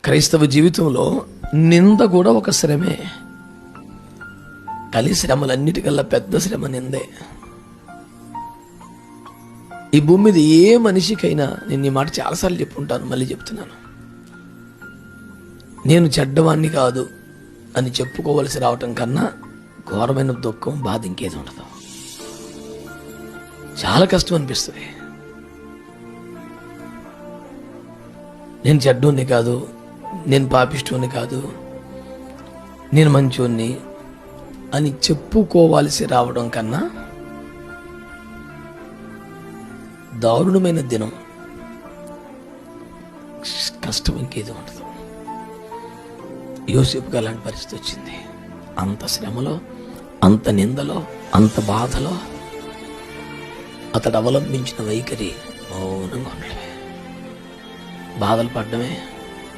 క్రైస్తవ జీవితంలో నింద కూడా ఒక శ్రమే. కలి శ్రమలన్నిటికల్లా పెద్ద శ్రమ నిందే. ఈ భూమి మీద ఏ మనిషికైనా, నేను ఈ మాట చాలాసార్లు చెప్పుంటాను, మళ్ళీ చెప్తున్నాను, నేను చెడ్డవాణ్ణి కాదు అని చెప్పుకోవలసి రావటం కన్నా ఘోరమైన దుఃఖం, బాధ ఇంకేది ఉండదు. చాలా కష్టం అనిపిస్తుంది. నేను చెడ్డోన్ని కాదు, నేను పాపిష్టోన్ని కాదు, నేను మంచోన్ని అని చెప్పుకోవాల్సి రావడం కన్నా దారుణమైన దినం, కష్టం ఇంకేది ఉండదు. యోసేపుకి అలాంటి పరిస్థితి వచ్చింది. అంత శ్రమలో, అంత నిందలో, అంత బాధలో అతడు అవలంబించిన వైఖరి మౌనంగా ఉండడమే, బాధలు పడ్డమే,